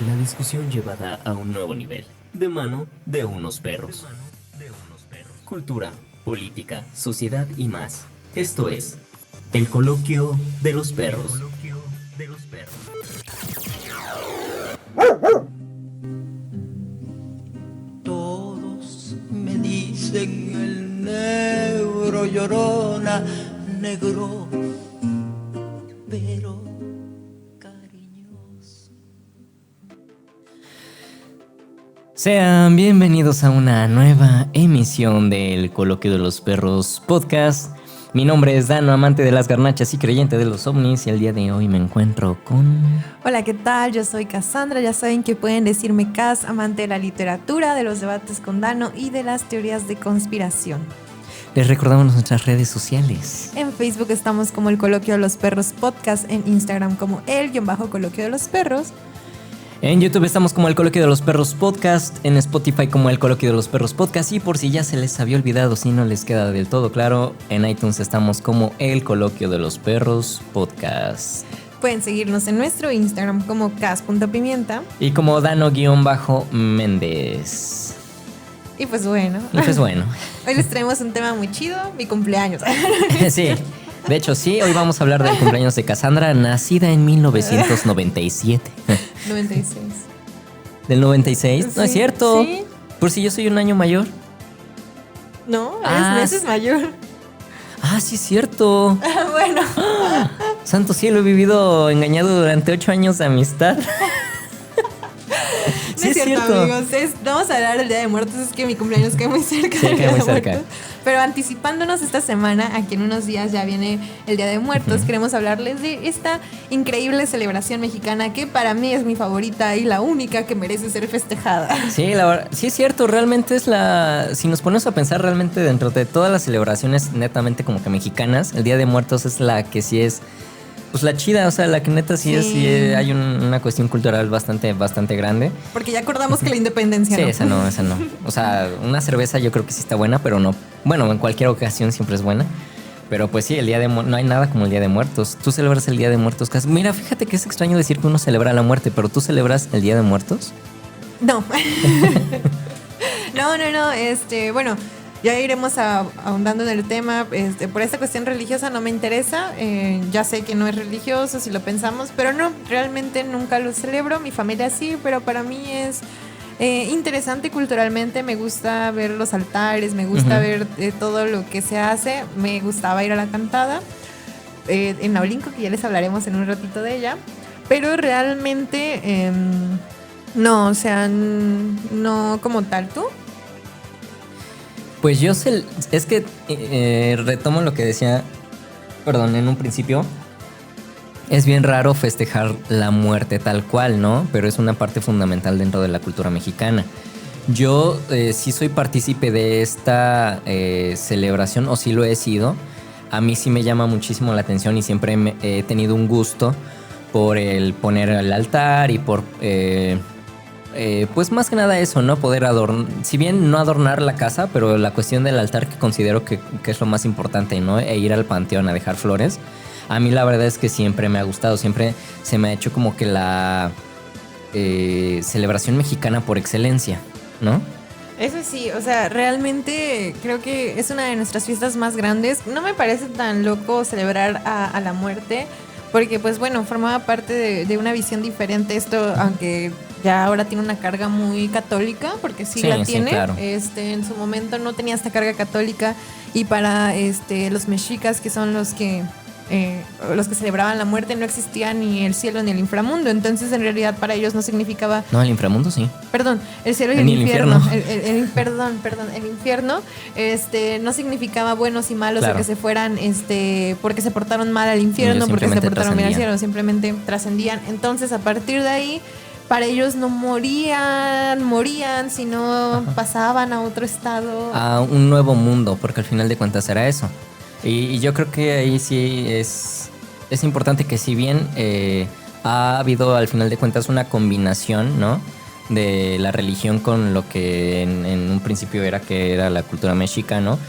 La discusión llevada a un nuevo nivel, de mano de unos perros. Cultura, política, sociedad y más. Esto es el coloquio de los perros. Todos me dicen el negro llorona, negro, pero cariñoso. Sean bienvenidos a una nueva emisión del Coloquio de los Perros podcast. Mi nombre es Dano, amante de las garnachas y creyente de los ovnis, y el día de hoy me encuentro con... Hola, ¿qué tal? Yo soy Cassandra, ya saben que pueden decirme Cass, amante de la literatura, de los debates con Dano y de las teorías de conspiración. Les recordamos nuestras redes sociales. En Facebook estamos como el Coloquio de los Perros podcast, en Instagram como el-Coloquio de los Perros. En YouTube estamos como el Coloquio de los Perros podcast, en Spotify como el Coloquio de los Perros podcast, y por si ya se les había olvidado, si no les queda del todo claro, en iTunes estamos como el Coloquio de los Perros podcast. Pueden seguirnos en nuestro Instagram como cas.pimienta. Y como Dano-Méndez. Y pues bueno. Hoy les traemos un tema muy chido, mi cumpleaños. Sí, de hecho sí, hoy vamos a hablar del cumpleaños de Cassandra, nacida en 1997. 96. ¿Del 96? Sí, no es cierto. Sí. Por si yo soy un año mayor. No, eres meses mayor. Ah, sí es cierto. Bueno. Santo cielo, he vivido engañado durante 8 años de amistad. No es cierto, amigos. Vamos a hablar del Día de Muertos. Es que mi cumpleaños cae muy cerca. Sí, cae muy cerca. Pero anticipándonos esta semana, aquí en unos días ya viene el Día de Muertos. Queremos hablarles de esta increíble celebración mexicana que para mí es mi favorita y la única que merece ser festejada. Sí, la verdad, sí es cierto. Realmente es la... Si nos ponemos a pensar realmente dentro de todas las celebraciones netamente como que mexicanas, el Día de Muertos es la que sí es... Pues la chida, o sea, la que neta sí es, hay una cuestión cultural bastante grande. Porque ya acordamos que la independencia sí, no. esa no. O sea, una cerveza yo creo que sí está buena, pero no. Bueno, en cualquier ocasión siempre es buena. Pero pues sí, no hay nada como el Día de Muertos. Tú celebras el Día de Muertos. Mira, fíjate que es extraño decir que uno celebra la muerte, pero ¿tú celebras el Día de Muertos? No. No. Bueno, ya iremos ahondando en el tema. Por esta cuestión religiosa no me interesa. Ya sé que no es religioso si lo pensamos, pero no, realmente nunca lo celebro. Mi familia sí, pero para mí es interesante culturalmente. Me gusta ver los altares, me gusta ver todo lo que se hace. Me gustaba ir a la cantada en Naulinco, que ya les hablaremos en un ratito de ella. Pero realmente no, o sea, no como tal. ¿Tú? Pues es que retomo lo que decía, perdón, en un principio. Es bien raro festejar la muerte tal cual, ¿no? Pero es una parte fundamental dentro de la cultura mexicana. Yo sí soy partícipe de esta celebración, o sí lo he sido. A mí sí me llama muchísimo la atención y siempre he tenido un gusto por el poner el altar y por... pues más que nada eso, ¿no? Poder adornar, si bien no adornar la casa, pero la cuestión del altar, que considero que es lo más importante, ¿no? E ir al panteón a dejar flores. A mí la verdad es que siempre me ha gustado, siempre se me ha hecho como que la celebración mexicana por excelencia, ¿no? Eso sí, o sea, realmente creo que es una de nuestras fiestas más grandes. No me parece tan loco celebrar a la muerte, porque pues bueno, formaba parte de una visión diferente esto, aunque ya ahora tiene una carga muy católica, porque sí la tiene. Sí, claro. En su momento no tenía esta carga católica, y para los mexicas, que son los que celebraban la muerte, no existía ni el cielo ni el inframundo. Entonces en realidad para ellos no significaba... No, el inframundo sí. Perdón, el cielo y el infierno. El infierno no significaba buenos y malos, claro, o que se fueran porque se portaron mal al infierno, porque se portaron bien al cielo, simplemente trascendían. Entonces a partir de ahí, para ellos no morían, sino pasaban a otro estado. A un nuevo mundo, porque al final de cuentas era eso. Y yo creo que ahí sí es importante que, si bien ha habido al final de cuentas una combinación, ¿no?, de la religión con lo que en un principio era la cultura mexica, ¿no?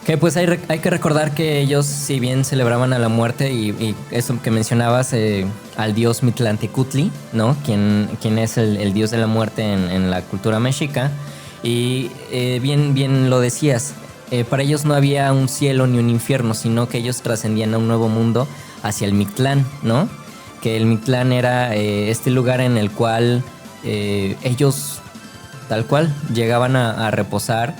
Que pues hay que recordar que ellos, si bien celebraban a la muerte y eso que mencionabas, al dios Mictlantecutli, ¿no? Quien es el dios de la muerte en la cultura mexica. Y bien lo decías, para ellos no había un cielo ni un infierno, sino que ellos trascendían a un nuevo mundo hacia el Mictlán, ¿no? Que el Mictlán era este lugar en el cual ellos, tal cual, llegaban a reposar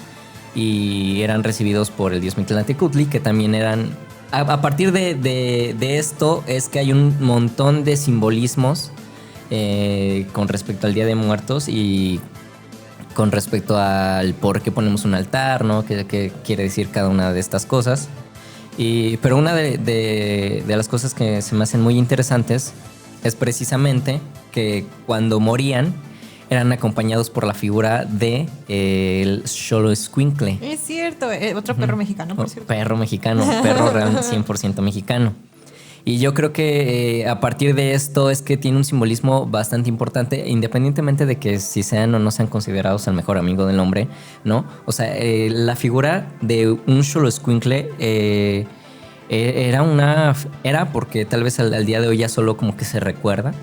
y eran recibidos por el dios Mictlantecutli, que también eran... A partir de esto es que hay un montón de simbolismos con respecto al Día de Muertos y con respecto al por qué ponemos un altar, ¿no? ¿Qué quiere decir cada una de estas cosas? Pero una de las cosas que se me hacen muy interesantes es precisamente que cuando morían eran acompañados por la figura de el Xoloescuincle. Es cierto, otro perro mexicano, por cierto. Perro mexicano, perro real 100% mexicano. Y yo creo que a partir de esto es que tiene un simbolismo bastante importante, independientemente de que si sean o no sean considerados el mejor amigo del hombre, ¿no? O sea, la figura de un Xoloescuincle era porque tal vez al día de hoy ya solo como que se recuerda,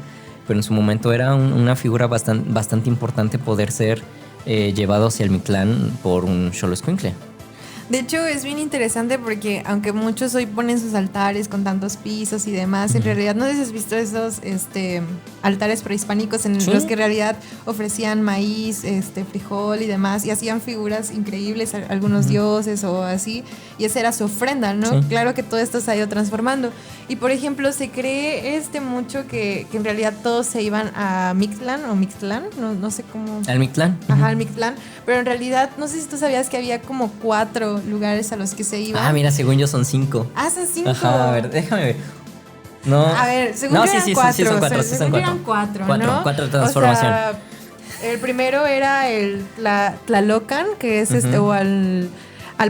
pero en su momento era una figura bastante importante poder ser llevado hacia el Mictlán por un Xoloescuincle. De hecho, es bien interesante porque aunque muchos hoy ponen sus altares con tantos pisos y demás, en realidad no sé si has visto esos altares prehispánicos en los que en realidad ofrecían maíz, frijol y demás, y hacían figuras increíbles, algunos dioses o así, y esa era su ofrenda, ¿no? Sí. Claro que todo esto se ha ido transformando. Y por ejemplo, se cree mucho que en realidad todos se iban a Mictlán o Mictlán, no sé cómo. ¿Al Mictlán? Ajá, al Mictlán. Pero en realidad, no sé si tú sabías que había como 4 lugares a los que se iban. Ah, mira, según yo son 5. Ah, son 5. Ajá, a ver, déjame ver. No. A ver, según yo eran 4. Sí, son 4. Según yo eran 4, ¿no? 4 transformación. O sea, el primero era la Tlalocan, que es o al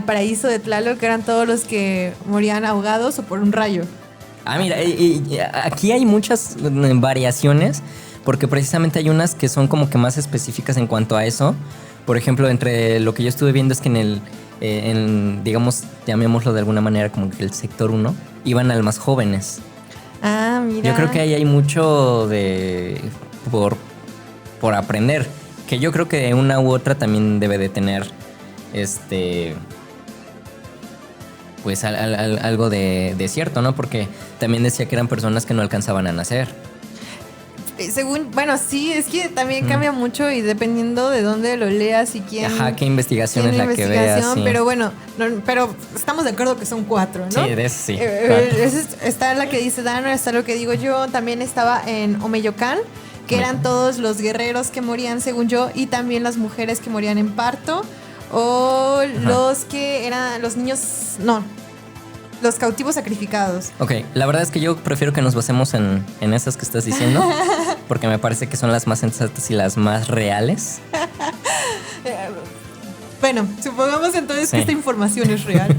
paraíso de Tlaloc, que eran todos los que morían ahogados o por un rayo. Ah, mira, aquí hay muchas variaciones, porque precisamente hay unas que son como que más específicas en cuanto a eso. Por ejemplo, entre lo que yo estuve viendo es que digamos, llamémoslo de alguna manera como que el sector 1, iban al más jóvenes. Ah, mira. Yo creo que ahí hay mucho por aprender, que yo creo que una u otra también debe de tener pues algo de cierto, ¿no? Porque también decía que eran personas que no alcanzaban a nacer. Según, bueno, sí, es que también cambia mucho y dependiendo de dónde lo leas y quién. Ajá, qué investigación es la que veas. Sí. Pero bueno, pero estamos de acuerdo que son 4, ¿no? Sí, de eso sí. Está la que dice Dana, está lo que digo yo. También estaba en Omeyocan, que eran todos los guerreros que morían, según yo, y también las mujeres que morían en parto. O los que eran los niños. No. Los cautivos sacrificados. Ok, la verdad es que yo prefiero que nos basemos en esas que estás diciendo, porque me parece que son las más sensatas y las más reales. Bueno, supongamos entonces que esta información es real.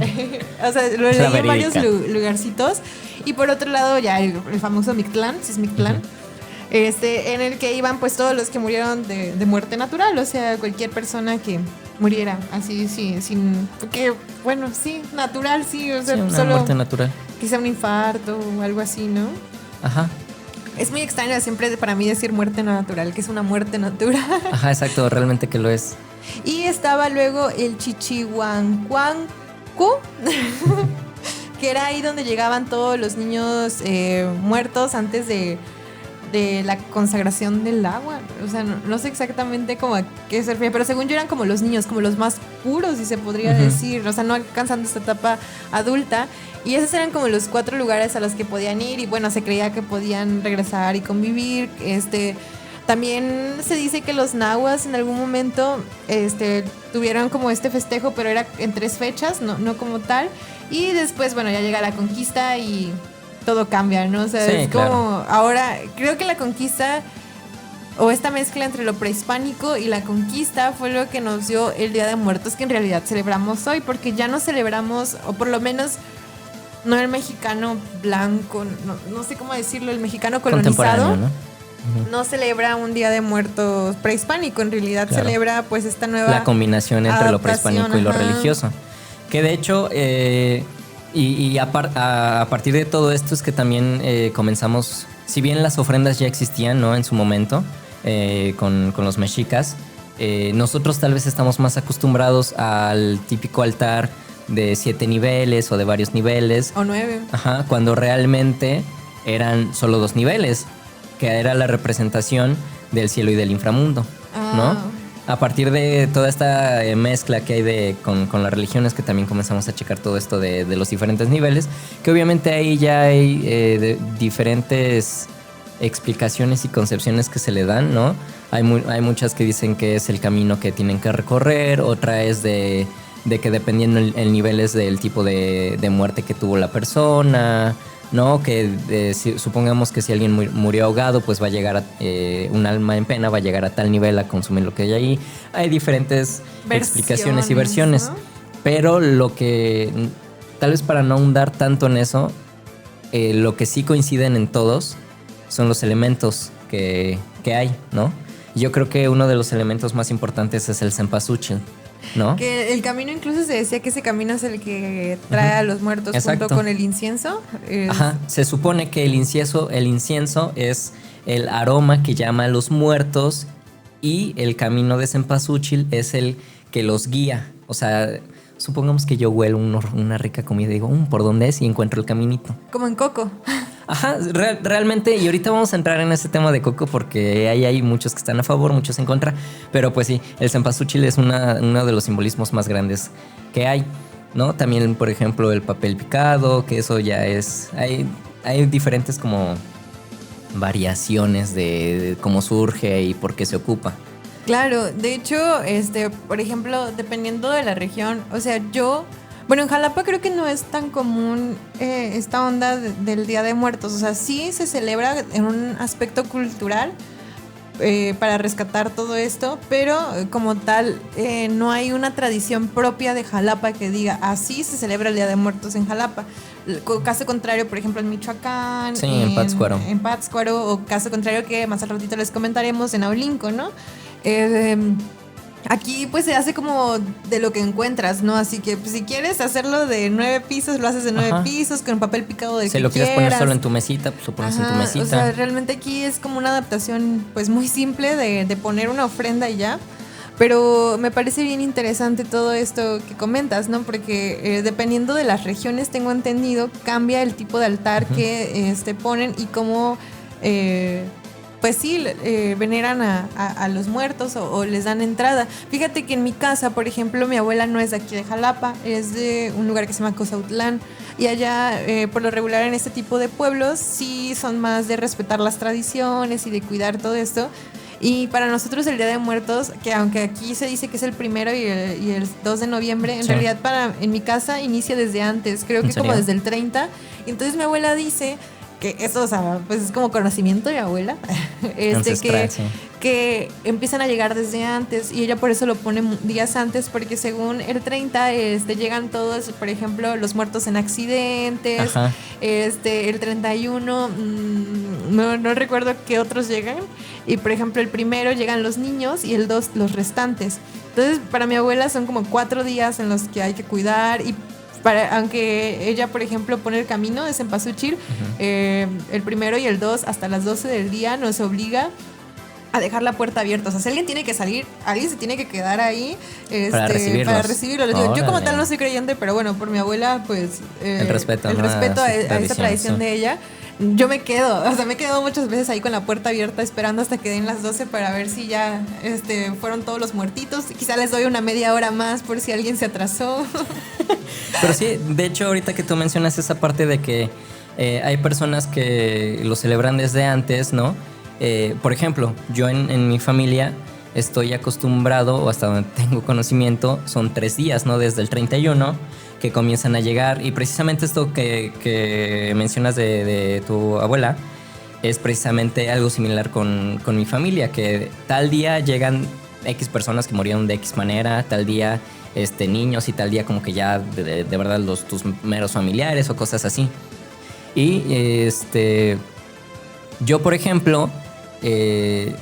O sea, lo leí en varios lugarcitos. Y por otro lado, ya el famoso Mictlán, si es Mictlán, en el que iban pues todos los que murieron de muerte natural, o sea, cualquier persona que muriera así, sí, sin... Porque, bueno, sí, natural, sí, o sea, sí, una solo muerte natural. Quizá un infarto o algo así, ¿no? Ajá. Es muy extraño siempre para mí decir muerte no natural, que es una muerte natural. Ajá, exacto, realmente que lo es. Y estaba luego el Chichihuancuancu, que era ahí donde llegaban todos los niños muertos antes de la consagración del agua. O sea, no sé exactamente cómo a qué se refiere, pero según yo eran como los niños, como los más puros, si se podría decir, o sea, no alcanzando esta etapa adulta. Y esos eran como los 4 lugares a los que podían ir y bueno, se creía que podían regresar y convivir. También se dice que los nahuas en algún momento tuvieron como este festejo, pero era en 3 fechas, no como tal. Y después, bueno, ya llega la conquista y todo cambia, ¿no? O sea, sí, es como claro. Ahora, creo que la conquista o esta mezcla entre lo prehispánico y la conquista fue lo que nos dio el Día de Muertos que en realidad celebramos hoy, porque ya no celebramos, o por lo menos no el mexicano blanco, no sé cómo decirlo, el mexicano colonizado, ¿no? Celebra un Día de Muertos prehispánico, en realidad celebra pues esta nueva la combinación entre lo prehispánico y lo religioso. Que de hecho, a partir de todo esto es que también comenzamos, si bien las ofrendas ya existían, ¿no? En su momento, con los mexicas, nosotros tal vez estamos más acostumbrados al típico altar de 7 niveles o de varios niveles. O 9. Ajá, cuando realmente eran solo 2 niveles, que era la representación del cielo y del inframundo, ¿no? A partir de toda esta mezcla que hay con las religiones, que también comenzamos a checar todo esto de los diferentes niveles, que obviamente ahí ya hay diferentes explicaciones y concepciones que se le dan, ¿no? Hay muchas que dicen que es el camino que tienen que recorrer, otra es de que dependiendo el nivel es del tipo de muerte que tuvo la persona, ¿no? Que supongamos que si alguien murió ahogado, pues va a llegar un alma en pena, va a llegar a tal nivel a consumir lo que hay ahí. Hay diferentes explicaciones y versiones, ¿no? Pero lo que, tal vez para no ahondar tanto en eso, lo que sí coinciden en todos son los elementos que hay, ¿no? Yo creo que uno de los elementos más importantes es el cempasúchil, ¿no? Que el camino, incluso se decía que ese camino es el que trae a los muertos. Exacto. Junto con el incienso. Ajá, se supone que el incienso es el aroma que llama a los muertos, y el camino de cempasúchil es el que los guía. O sea, supongamos que yo huelo una rica comida y digo, ¿por dónde es? Y encuentro el caminito. Como en Coco. Ajá, realmente, y ahorita vamos a entrar en ese tema de Coco porque ahí hay muchos que están a favor, muchos en contra, pero pues sí, el cempasúchil es uno de los simbolismos más grandes que hay, ¿no? También, por ejemplo, el papel picado, que eso ya es... Hay diferentes como variaciones de cómo surge y por qué se ocupa. Claro, de hecho, por ejemplo, dependiendo de la región, o sea, bueno, en Jalapa creo que no es tan común esta onda del Día de Muertos. O sea, sí se celebra en un aspecto cultural para rescatar todo esto, pero como tal no hay una tradición propia de Jalapa que diga así se celebra el Día de Muertos en Jalapa. Caso contrario, por ejemplo, en Michoacán, sí, en Pátzcuaro. En Pátzcuaro, o caso contrario que más al ratito les comentaremos en Aulinco, ¿no? Aquí pues se hace como de lo que encuentras, ¿no? Así que pues, si quieres hacerlo de 9 pisos, lo haces de 9 pisos, con papel picado del que quieras. Si lo quieres poner solo en tu mesita, pues lo pones en tu mesita. O sea, realmente aquí es como una adaptación pues muy simple de poner una ofrenda y ya. Pero me parece bien interesante todo esto que comentas, ¿no? Porque dependiendo de las regiones, tengo entendido, cambia el tipo de altar que ponen y cómo... pues sí, veneran a los muertos o les dan entrada. Fíjate que en mi casa, por ejemplo, mi abuela no es de aquí de Jalapa, es de un lugar que se llama Cozautlán. Y allá, por lo regular en este tipo de pueblos, sí son más de respetar las tradiciones y de cuidar todo esto. Y para nosotros el Día de Muertos, que aunque aquí se dice que es el 1 y el 2 de noviembre, en realidad en mi casa inicia desde antes, creo que como desde el 30. Y entonces mi abuela dice... que eso, o sea, pues es como conocimiento de mi abuela, que empiezan a llegar desde antes, y ella por eso lo pone días antes, porque según el 30 llegan todos, por ejemplo, los muertos en accidentes. Ajá. El 31 no recuerdo qué otros llegan, y por ejemplo el 1 llegan los niños y el 2 los restantes. Entonces para mi abuela son como 4 días en los que hay que cuidar, y aunque ella, por ejemplo, pone el camino de cempasúchil, el 1 y el 2 hasta las 12 del día nos obliga a dejar la puerta abierta. O sea, si alguien tiene que salir, alguien se tiene que quedar ahí para recibirlo. Yo como tal no soy creyente, pero bueno, por mi abuela, pues... el respeto a esa tradición de ella. Yo me quedo muchas veces ahí con la puerta abierta esperando hasta que den las 12 para ver si ya fueron todos los muertitos. Quizá les doy una media hora más por si alguien se atrasó. Pero sí, de hecho ahorita que tú mencionas esa parte de que hay personas que lo celebran desde antes, ¿no? Por ejemplo, yo en mi familia estoy acostumbrado, o hasta donde tengo conocimiento, son 3 días, ¿no? Desde el 31 que comienzan a llegar, y precisamente esto que mencionas de tu abuela es precisamente algo similar con mi familia, que tal día llegan X personas que murieron de X manera, tal día niños, y tal día como que ya de verdad tus meros familiares o cosas así. Y yo, por ejemplo,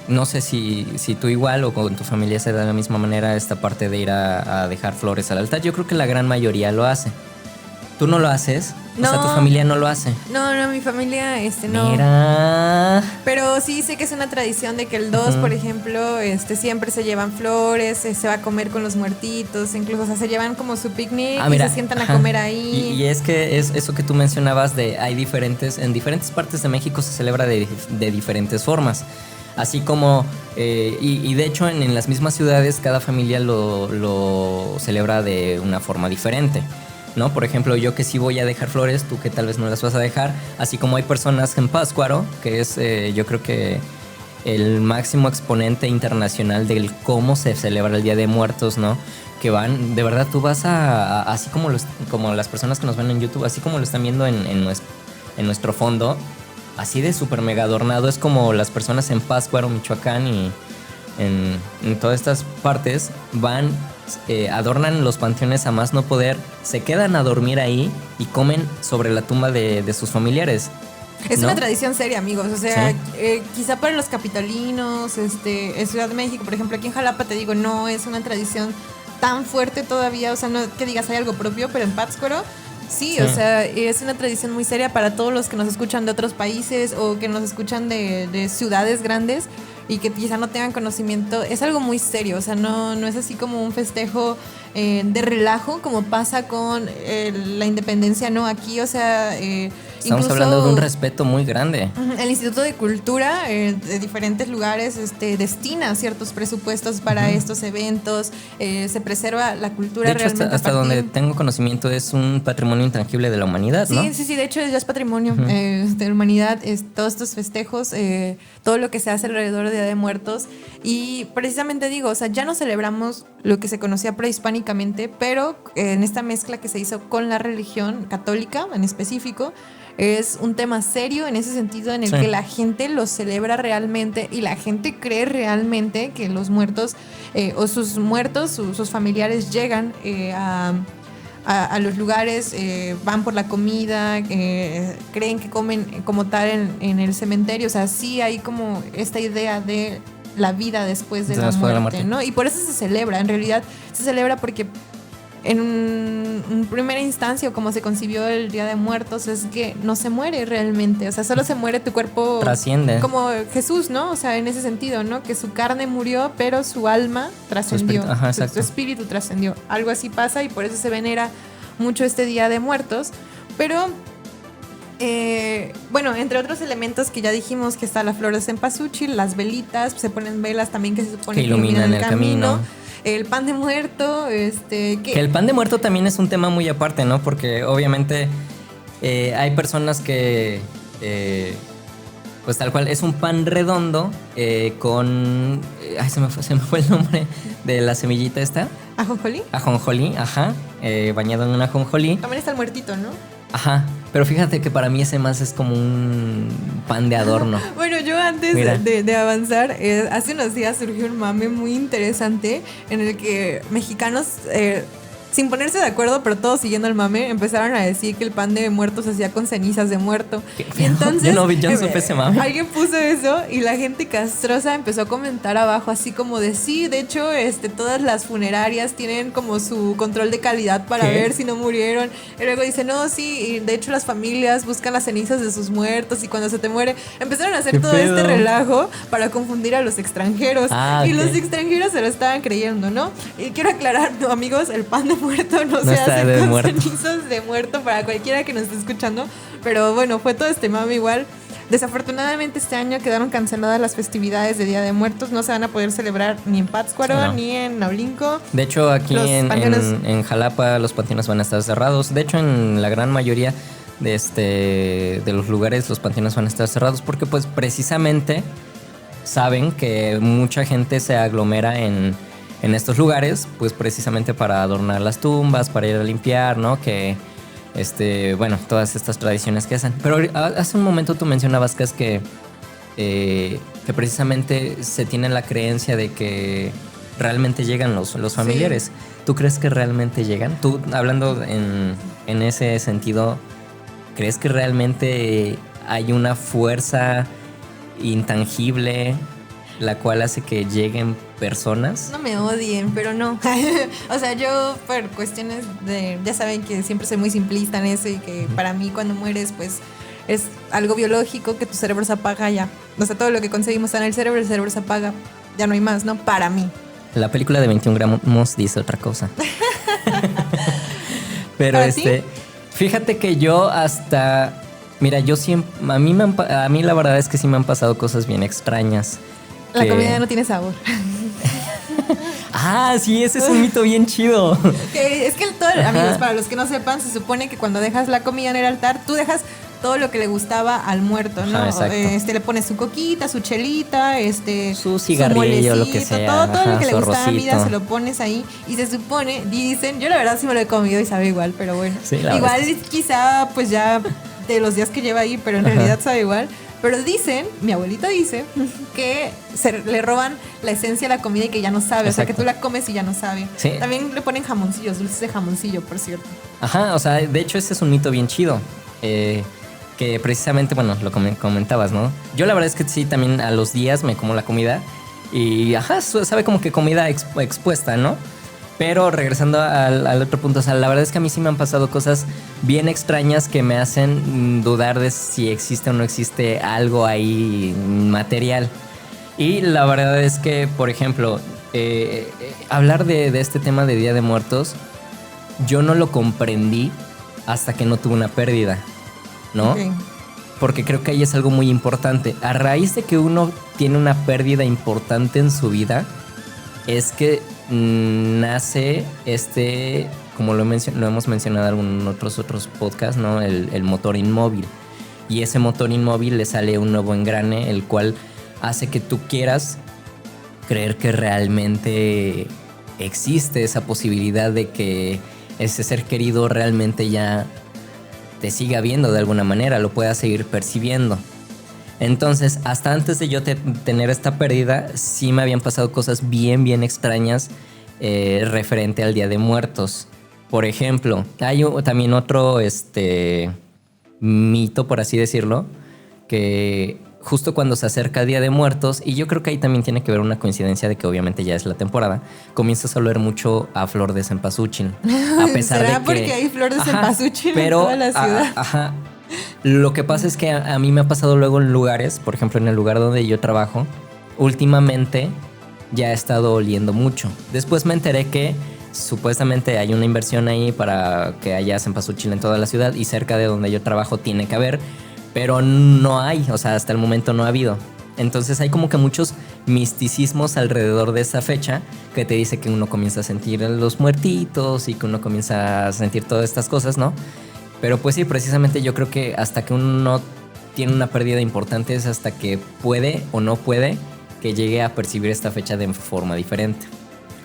no sé si tú igual o con tu familia se da de la misma manera esta parte de ir a dejar flores al altar. Yo creo que la gran mayoría lo hace. ¿Tú no lo haces? No. O sea, tu familia no lo hace. No, mi familia, no. Mira. Pero sí sé que es una tradición de que el 2, por ejemplo, siempre se llevan flores, se va a comer con los muertitos, incluso, o sea, se llevan como su picnic y se sientan a comer ahí. Y es que es eso que tú mencionabas en diferentes partes de México se celebra de diferentes formas. Así como, y de hecho en las mismas ciudades cada familia lo celebra de una forma diferente, ¿no? Por ejemplo, yo que sí voy a dejar flores, tú que tal vez no las vas a dejar, así como hay personas en Pátzcuaro, que es yo creo que el máximo exponente internacional del cómo se celebra el Día de Muertos, ¿no? Que van, de verdad tú vas así como las personas que nos ven en YouTube, así como lo están viendo en nuestro fondo, así de súper mega adornado, es como las personas en Pátzcuaro, Michoacán y en todas estas partes van, adornan los panteones a más no poder, se quedan a dormir ahí y comen sobre la tumba de sus familiares. Es ¿no? una tradición seria, amigos. O sea, ¿Sí? Quizá para los capitalinos, en Ciudad de México, por ejemplo, aquí en Jalapa, te digo, no es una tradición tan fuerte todavía. O sea, no que digas hay algo propio, pero en Pátzcuaro sí, o sea, es una tradición muy seria para todos los que nos escuchan de otros países o que nos escuchan de ciudades grandes y que quizá no tengan conocimiento. Es algo muy serio, o sea, no es así como un festejo de relajo como pasa con la independencia, ¿no? Aquí, o sea... Estamos incluso, hablando de un respeto muy grande. El Instituto de Cultura de diferentes lugares destina ciertos presupuestos para estos eventos. Se preserva la cultura. De hecho, realmente hasta donde tengo conocimiento es un patrimonio intangible de la humanidad, ¿no? Sí, de hecho ya es patrimonio de la humanidad, todos estos festejos, todo lo que se hace alrededor del Día de Muertos. Y precisamente digo, o sea, ya no celebramos lo que se conocía prehispánicamente, pero en esta mezcla que se hizo con la religión católica en específico, es un tema serio en ese sentido en el que la gente lo celebra realmente y la gente cree realmente que los muertos o sus muertos, sus familiares llegan a los lugares, van por la comida, creen que comen como tal en el cementerio. O sea, sí hay como esta idea de la vida después de la muerte, ¿no? Y por eso se celebra, en realidad se celebra porque en primera instancia, como se concibió el Día de Muertos, es que no se muere realmente, o sea, solo se muere tu cuerpo. Trasciende. Como Jesús, ¿no? O sea, en ese sentido, ¿no? Que su carne murió, pero su alma trascendió, su espíritu trascendió. Algo así pasa y por eso se venera mucho este Día de Muertos. Pero, bueno, entre otros elementos que ya dijimos que está la flor de cempasúchil, las velitas, se ponen velas también que se supone que iluminan el camino. El pan de muerto, que el pan de muerto también es un tema muy aparte, ¿no? Porque obviamente hay personas que, pues tal cual, es un pan redondo con... Ay, se me fue el nombre de la semillita esta. ¿Ajonjolí? Ajonjolí, ajá, bañado en un ajonjolí. También está el muertito, ¿no? Ajá, pero fíjate que para mí ese más es como un pan de adorno. Bueno, yo antes de avanzar, hace unos días surgió un mame muy interesante en el que mexicanos, sin ponerse de acuerdo, pero todos siguiendo el mame, empezaron a decir que el pan de muerto se hacía con cenizas de muerto. Y entonces, yo no supe ese mame. Alguien puso eso y la gente castrosa empezó a comentar abajo así como de sí, de hecho, todas las funerarias tienen como su control de calidad para ver si no murieron. Y luego dice, no, sí, y de hecho las familias buscan las cenizas de sus muertos y cuando se te muere, empezaron a hacer todo este relajo para confundir a los extranjeros. Y los extranjeros se lo estaban creyendo, ¿no? Y quiero aclarar, no, amigos, el pan de muerto no se hace con cenizas de muerto para cualquiera que nos esté escuchando, pero bueno, fue todo este mame igual. Desafortunadamente este año quedaron canceladas las festividades de Día de Muertos, no se van a poder celebrar ni en Pátzcuaro ni en Naulinco. De hecho aquí en Jalapa los panteones van a estar cerrados, de hecho en la gran mayoría de los lugares los panteones van a estar cerrados porque pues precisamente saben que mucha gente se aglomera en estos lugares, pues precisamente para adornar las tumbas, para ir a limpiar, ¿no? Que, bueno, todas estas tradiciones que hacen. Pero hace un momento tú mencionabas que precisamente se tiene la creencia de que realmente llegan los familiares. Sí. ¿Tú crees que realmente llegan? Tú, hablando en ese sentido, ¿crees que realmente hay una fuerza intangible, la cual hace que lleguen personas. No me odien, pero no. O sea, yo por cuestiones de... Ya saben que siempre soy muy simplista en eso y que para mí cuando mueres, pues es algo biológico que tu cerebro se apaga ya. O sea, todo lo que conseguimos está en el cerebro se apaga. Ya no hay más, ¿no? Para mí. La película de 21 gramos dice otra cosa. Pero ¿Para ti? fíjate que yo hasta... Mira, yo siempre... A mí la verdad es que sí me han pasado cosas bien extrañas. La comida no tiene sabor. Ah, sí, ese es un mito bien chido. Es que amigos, para los que no sepan, se supone que cuando dejas la comida en el altar, tú dejas todo lo que le gustaba al muerto, ¿no? Ajá, exacto. Le pones su coquita, su chelita, su cigarrillo, lo que sea. Todo lo que le su gustaba a la vida arrocito. se lo pones ahí y se supone, dicen, yo la verdad sí me lo he comido y sabe igual, pero bueno. Sí, la igual verdad es quizá pues ya de los días que lleva ahí, pero en realidad sabe igual. Pero dicen, mi abuelita dice, que le roban la esencia a la comida y que ya no sabe. Exacto. O sea, que tú la comes y ya no sabe. Sí. También le ponen jamoncillos, dulces de jamoncillo, por cierto. Ajá, o sea, de hecho ese es un mito bien chido. Que precisamente, bueno, lo comentabas, ¿no? Yo la verdad es que sí, también a los días me como la comida y, ajá, sabe como que comida expuesta, ¿no? Pero regresando al otro punto, o sea, la verdad es que a mí sí me han pasado cosas bien extrañas que me hacen dudar de si existe o no existe algo ahí material. Y la verdad es que, por ejemplo, hablar de este tema de Día de Muertos, yo no lo comprendí hasta que no tuve una pérdida, ¿no? Okay. Porque creo que ahí es algo muy importante. A raíz de que uno tiene una pérdida importante en su vida, es que nace como lo hemos mencionado en otros podcasts, ¿no? El motor inmóvil. Y ese motor inmóvil le sale un nuevo engrane, el cual hace que tú quieras creer que realmente existe esa posibilidad de que ese ser querido realmente ya te siga viendo de alguna manera, lo puedas seguir percibiendo. Entonces, hasta antes de yo tener esta pérdida, sí me habían pasado cosas bien extrañas referente al Día de Muertos. Por ejemplo, hay también otro mito, por así decirlo, que justo cuando se acerca el Día de Muertos, y yo creo que ahí también tiene que ver una coincidencia de que obviamente ya es la temporada, comienzas a oler mucho a flor de cempasúchil. A pesar ¿Será de que... porque hay flor de cempasúchil en toda la ciudad? Ajá. Lo que pasa es que a mí me ha pasado luego en lugares, por ejemplo en el lugar donde yo trabajo, últimamente ya he estado oliendo mucho. Después me enteré que supuestamente hay una inversión ahí para que haya cempasúchil en toda la ciudad y cerca de donde yo trabajo tiene que haber, pero no hay, o sea, hasta el momento no ha habido. Entonces hay como que muchos misticismos alrededor de esa fecha que te dice que uno comienza a sentir los muertitos y que uno comienza a sentir todas estas cosas, ¿no? Pero pues sí, precisamente yo creo que hasta que uno tiene una pérdida importante es hasta que puede o no puede que llegue a percibir esta fecha de forma diferente.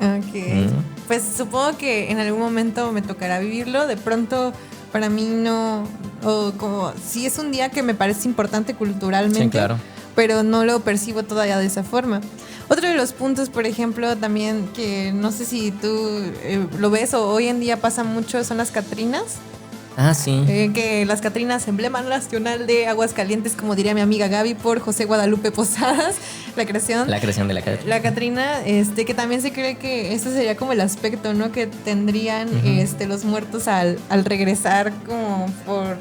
Ok. Pues supongo que en algún momento me tocará vivirlo. De pronto, para mí no... O como sí es un día que me parece importante culturalmente. Sí, claro. Pero no lo percibo todavía de esa forma. Otro de los puntos, por ejemplo, también que no sé si tú lo ves o hoy en día pasa mucho, son las Catrinas. Ah, sí. Que las Catrinas, emblema nacional de Aguascalientes, como diría mi amiga Gaby, por José Guadalupe Posadas, la creación de la Catrina. La Catrina, que también se cree que este sería como el aspecto, ¿no? Que tendrían los muertos al regresar como por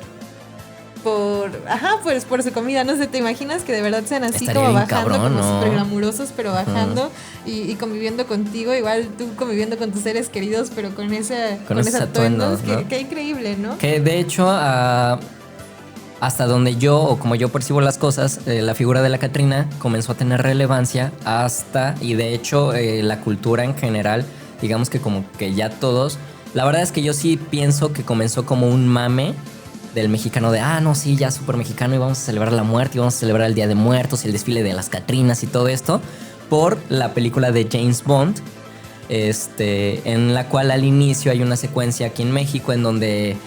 su comida. No sé, ¿te imaginas que de verdad sean así Estaría como bien bajando, cabrón, como ¿no? súper glamurosos, pero bajando y conviviendo contigo, igual tú conviviendo con tus seres queridos, pero con esos atuendos, ¿no? Qué increíble, ¿no? Que de hecho, hasta donde yo, o como yo percibo las cosas, la figura de la Catrina comenzó a tener relevancia y de hecho la cultura en general, digamos que como que ya todos, la verdad es que yo sí pienso que comenzó como un mame del mexicano de, no, sí, ya súper mexicano y vamos a celebrar la muerte y vamos a celebrar el Día de Muertos y el desfile de las Catrinas y todo esto por la película de James Bond, en la cual al inicio hay una secuencia aquí en México en donde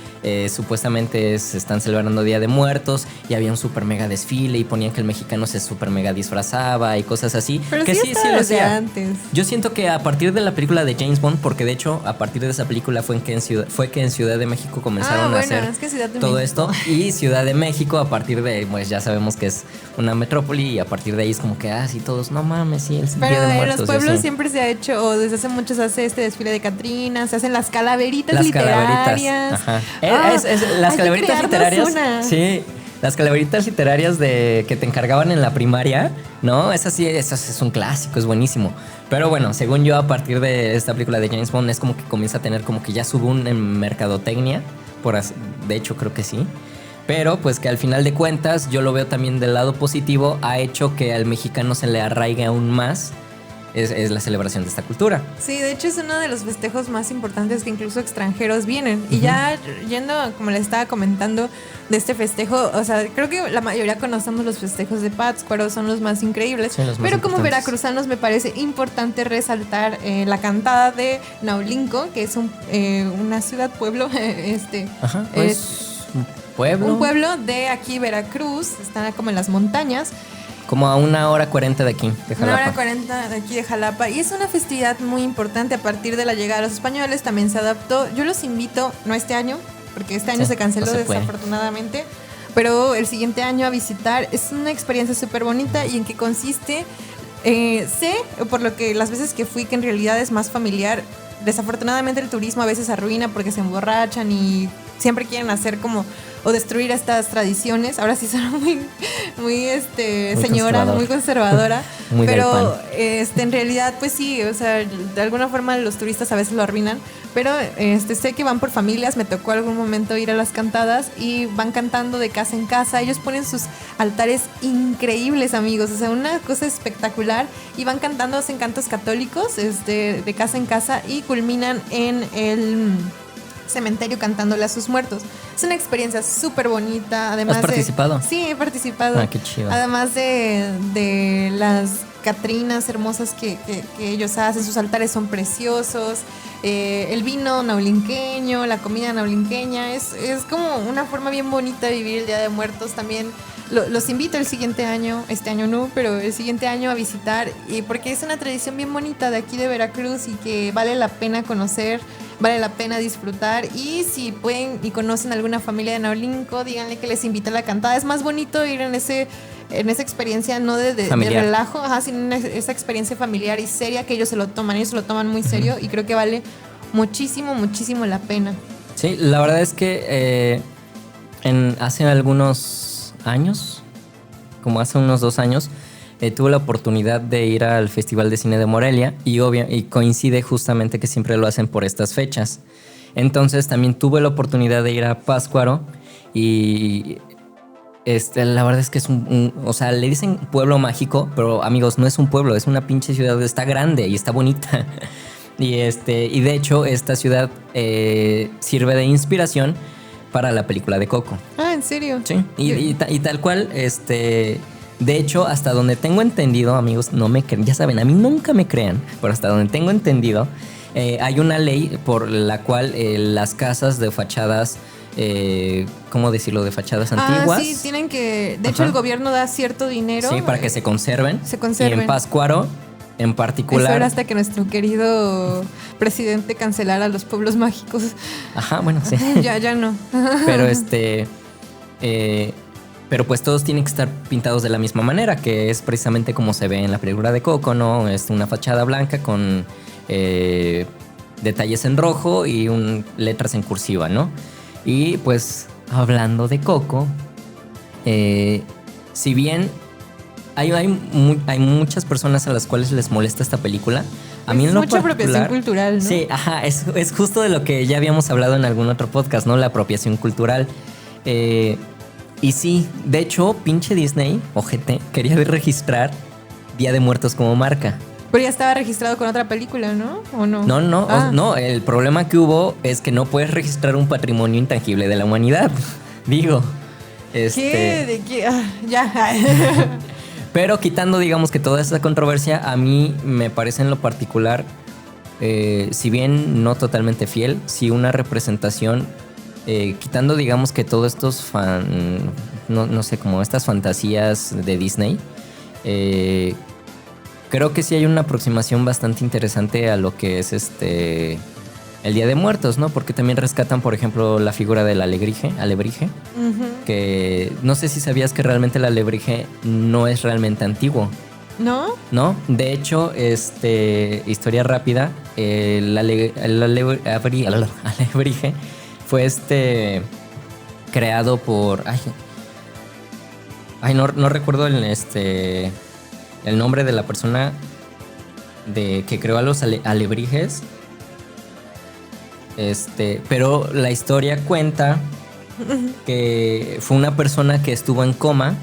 supuestamente se están celebrando Día de Muertos y había un super mega desfile y ponían que el mexicano se super mega disfrazaba y cosas así. Pero que sí, lo desde hacía. antes. Yo siento que a partir de la película de James Bond, porque de hecho a partir de esa película fue que en Ciudad de México comenzaron a hacer es que Ciudad de todo México. esto, y Ciudad de México a partir de, pues ya sabemos que es una metrópoli y a partir de ahí es como que, sí, todos, no mames, sí, el Pero Día de en Muertos. los y pueblos así. siempre se ha hecho, o desde hace mucho se hace este desfile de Catrinas, se hacen las calaveritas Las literarias. Ajá. Ah, Las hay que calaveritas crearnos literarias. una. Sí, las calaveritas literarias que te encargaban en la primaria, ¿no? Eso es un clásico, es buenísimo. Pero bueno, según yo, a partir de esta película de James Bond, es como que comienza a tener como que ya sube en mercadotecnia. De hecho, creo que sí. Pero pues que al final de cuentas, yo lo veo también del lado positivo, ha hecho que al mexicano se le arraigue aún más. Es la celebración de esta cultura. Sí, de hecho es uno de los festejos más importantes que incluso extranjeros vienen. Y ya yendo, como le estaba comentando, de este festejo, o sea, creo que la mayoría conocemos los festejos de Pátzcuaro, son los más increíbles. Sí, los más pero como importantes. veracruzanos me parece importante resaltar la cantada de Naulinco, que es una ciudad-pueblo, Ajá, pues un pueblo. un pueblo de aquí Veracruz, está como en las montañas. Como a 1:40 de aquí, de Jalapa. 1:40 de aquí de Jalapa. Y es una festividad muy importante a partir de la llegada de los españoles. También se adaptó. Yo los invito, no este año, porque este año Sí, se canceló no se puede. desafortunadamente, pero el siguiente año a visitar. Es una experiencia súper bonita y en qué consiste. Sé, por lo que las veces que fui, que en realidad es más familiar. Desafortunadamente el turismo a veces arruina porque se emborrachan y siempre quieren hacer como o destruir estas tradiciones. Ahora sí son muy señora, conservador. muy conservadora. Muy del pero pan. en realidad pues sí, o sea, de alguna forma los turistas a veces lo arruinan, pero sé que van por familias. Me tocó algún momento ir a las cantadas y van cantando de casa en casa. Ellos ponen sus altares increíbles, amigos, o sea, una cosa espectacular, y van cantando, hacen cantos católicos de casa en casa y culminan en el cementerio cantándole a sus muertos. Es una experiencia súper bonita. Además ¿Has participado? Sí, he participado. Ah, qué chido. Además de las catrinas hermosas que ellos hacen, sus altares son preciosos. El vino naulinqueño, la comida naulinqueña, es como una forma bien bonita de vivir el Día de Muertos. También los invito el siguiente año, este año no, pero el siguiente año a visitar, y porque es una tradición bien bonita de aquí de Veracruz y que vale la pena conocer, vale la pena disfrutar. Y si pueden y conocen alguna familia de Naulinco, díganle que les invite a la cantada. Es más bonito ir en esa experiencia, no de relajo, sino en esa experiencia familiar y seria, que ellos se lo toman muy serio, y creo que vale muchísimo, muchísimo la pena. Sí, la verdad es que hace algunos años, como hace unos 2 años, tuve la oportunidad de ir al Festival de Cine de Morelia y coincide justamente que siempre lo hacen por estas fechas. Entonces también tuve la oportunidad de ir a Pátzcuaro y la verdad es que es o sea, le dicen pueblo mágico, pero amigos, no es un pueblo, es una pinche ciudad, está grande y está bonita. Y de hecho esta ciudad sirve de inspiración para la película de Coco. Ah, ¿en serio? Sí, y tal cual, de hecho, hasta donde tengo entendido, amigos, no me creen, ya saben, a mí nunca me crean, pero hasta donde tengo entendido, hay una ley por la cual las casas de fachadas, ¿cómo decirlo? De fachadas antiguas. Sí, tienen que, de hecho el gobierno da cierto dinero. Sí, para que se conserven. Se conserven. Y en Pátzcuaro, en particular. Eso era hasta que nuestro querido presidente cancelara los pueblos mágicos. Ajá, bueno, sí. ya no. Pero pero pues todos tienen que estar pintados de la misma manera, que es precisamente como se ve en la película de Coco, ¿no? Es una fachada blanca con detalles en rojo y letras en cursiva, ¿no? Y pues hablando de Coco, si bien hay muchas personas a las cuales les molesta esta película, a mí en lo mucha particular, apropiación cultural, ¿no? Sí, ajá, es justo de lo que ya habíamos hablado en algún otro podcast, ¿no? La apropiación cultural. Y sí, de hecho, pinche Disney, ojete, quería registrar Día de Muertos como marca. Pero ya estaba registrado con otra película, ¿no? ¿O no? No, el problema que hubo es que no puedes registrar un patrimonio intangible de la humanidad. Digo, ¿Qué? ¿De qué? Ya. Pero quitando, digamos, que toda esa controversia, a mí me parece en lo particular, si bien no totalmente fiel, sí una representación quitando, digamos, que todos estos no sé, como estas fantasías de Disney, creo que sí hay una aproximación bastante interesante a lo que es el Día de Muertos, ¿no? Porque también rescatan, por ejemplo, la figura del alebrije, que no sé si sabías que realmente el alebrije no es realmente antiguo. ¿No? ¿No? De hecho, historia rápida, el alebrije fue creado por... no recuerdo el nombre de la persona que creó a los alebrijes. Pero la historia cuenta que fue una persona que estuvo en coma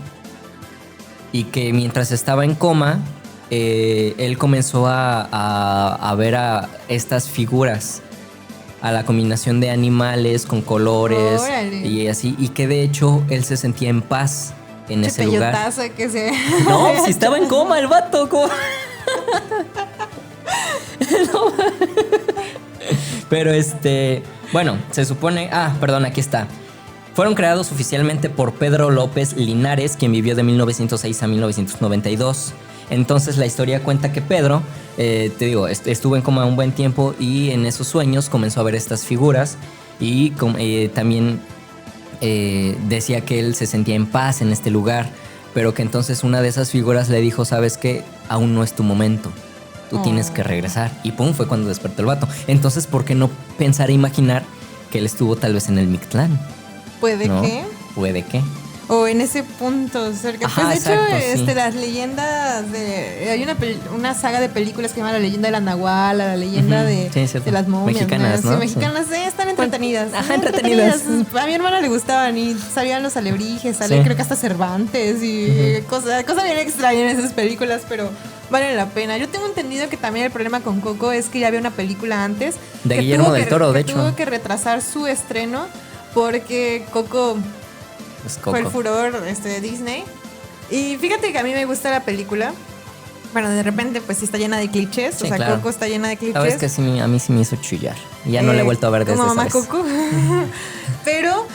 y que mientras estaba en coma, él comenzó a ver a estas figuras, a la combinación de animales con colores. Órale. Y así, y que de hecho él se sentía en paz en ese lugar. Que se... No, si estaba en coma el vato, ¿cómo? No. Pero bueno, se supone... perdón, aquí está. Fueron creados oficialmente por Pedro López Linares, quien vivió de 1906 a 1992. Entonces la historia cuenta que Pedro, te digo, estuvo en coma un buen tiempo y en esos sueños comenzó a ver estas figuras y también decía que él se sentía en paz en este lugar, pero que entonces una de esas figuras le dijo, ¿sabes qué? Aún no es tu momento. Tú tienes que regresar. Y pum, fue cuando despertó el vato. Entonces, ¿por qué no pensar e imaginar que él estuvo tal vez en el Mictlán? Puede que. Puede que. O en ese punto cerca. Ajá, pues de exacto, hecho, sí. las leyendas de... Hay una saga de películas que se llama La leyenda de la Nahuala, la leyenda de las momias. Mexicanas, ¿no? Sí, mexicanas, están entretenidas. Ajá, entretenidas. A mi hermana le gustaban y sabían los alebrijes, creo que hasta Cervantes y cosas bien extrañas en esas películas, pero vale la pena. Yo tengo entendido que también el problema con Coco es que ya había una película antes. De Guillermo del Toro, de hecho. Tuvo que retrasar su estreno porque Coco... Fue el furor de Disney. Y fíjate que a mí me gusta la película. Bueno, de repente pues sí está llena de clichés. Sí, o sea, claro. Coco está llena de clichés. Sabes que sí, a mí sí me hizo chillar. Y ya no la he vuelto a ver desde como esa mamá vez. Coco. Pero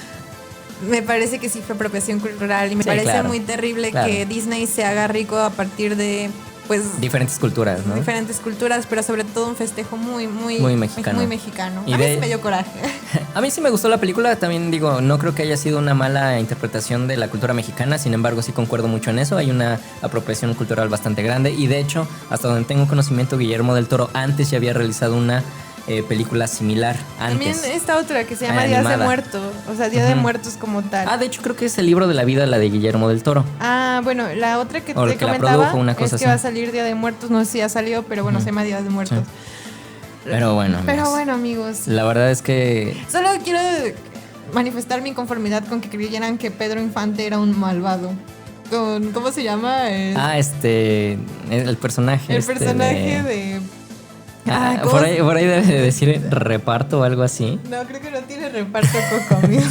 me parece que sí fue apropiación cultural. Y me parece claro, muy terrible claro. que Disney se haga rico a partir de pues diferentes culturas, ¿no? Diferentes culturas, pero sobre todo un festejo muy mexicano. Muy mexicano. Y a mí sí me dio coraje. A mí sí me gustó la película, también digo, no creo que haya sido una mala interpretación de la cultura mexicana, sin embargo sí concuerdo mucho en eso, hay una apropiación cultural bastante grande y de hecho, hasta donde tengo conocimiento, Guillermo del Toro antes ya había realizado una película similar antes. También esta otra que se llama Días de Muertos, o sea, Día de Muertos como tal. De hecho creo que es el libro de la vida, la de Guillermo del Toro. Bueno, la otra que te que comentaba la produjo, una cosa es que así. va a salir Día de Muertos, no sé si ya salió, pero bueno, se llama Días de Muertos. Sí. Pero bueno, amigos. La verdad es que... Solo quiero manifestar mi inconformidad con que creyeran que Pedro Infante era un malvado. ¿Cómo se llama? El personaje. El personaje de... por ahí debe de decir reparto o algo así. No, creo que no tiene reparto Coco, amigo.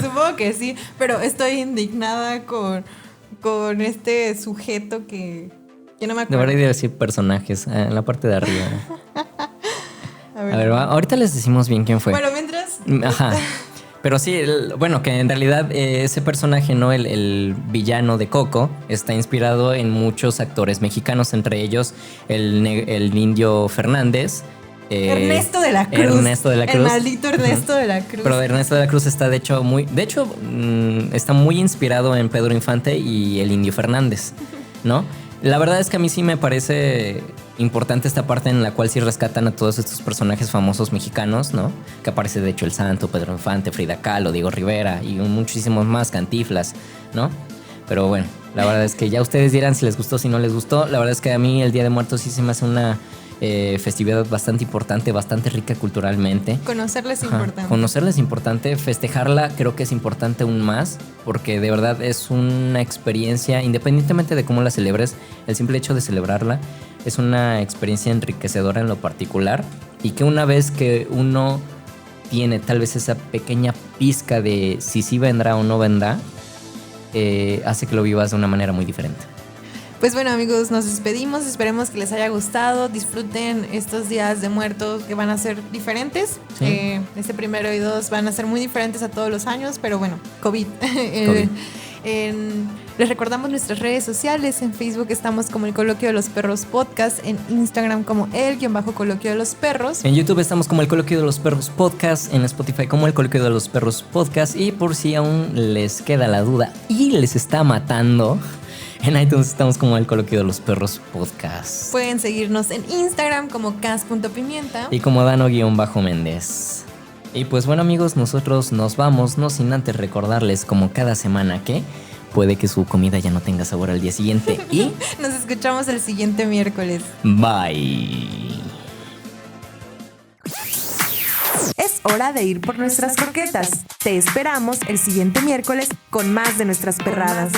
Supongo que sí, pero estoy indignada con este sujeto que no me acuerdo. Debería decir personajes en la parte de arriba. A ver, ahorita les decimos bien quién fue. Bueno, mientras... Ajá. Pero sí, bueno, que en realidad ese personaje, ¿no? El villano de Coco está inspirado en muchos actores mexicanos, entre ellos el Indio Fernández. Ernesto de la Cruz. Ernesto de la Cruz. El maldito Ernesto de la Cruz. Pero Ernesto de la Cruz está de hecho está muy inspirado en Pedro Infante y el Indio Fernández, ¿no? La verdad es que a mí sí me parece importante esta parte en la cual sí rescatan a todos estos personajes famosos mexicanos, ¿no? Que aparece de hecho el Santo, Pedro Infante, Frida Kahlo, Diego Rivera y muchísimos más, Cantinflas, ¿no? Pero bueno, la verdad es que ya ustedes dirán si les gustó, si no les gustó. La verdad es que a mí el Día de Muertos sí se me hace una festividad bastante importante, bastante rica culturalmente. Conocerla es importante. Conocerla es importante, festejarla creo que es importante aún más, porque de verdad es una experiencia, independientemente de cómo la celebres, el simple hecho de celebrarla es una experiencia enriquecedora en lo particular, y que una vez que uno tiene tal vez esa pequeña pizca de si sí vendrá o no vendrá, hace que lo vivas de una manera muy diferente. Pues bueno, amigos, nos despedimos. Esperemos que les haya gustado. Disfruten estos días de muertos que van a ser diferentes. Sí. Este 1 y 2 van a ser muy diferentes a todos los años, pero bueno, COVID. Les recordamos nuestras redes sociales. En Facebook estamos como El Coloquio de los Perros Podcast. En Instagram como El_Coloquio de los Perros. En YouTube estamos como El Coloquio de los Perros Podcast. En Spotify como El Coloquio de los Perros Podcast. Y por si aún les queda la duda y les está matando, en iTunes estamos como El Coloquio de los Perros Podcast. Pueden seguirnos en Instagram como cas.pimienta. Y como Dano_Méndez. Y pues bueno, amigos, nosotros nos vamos, no sin antes recordarles como cada semana que puede que su comida ya no tenga sabor al día siguiente. Y nos escuchamos el siguiente miércoles. Bye. Es hora de ir por nuestras croquetas. Te esperamos el siguiente miércoles con más de nuestras perradas.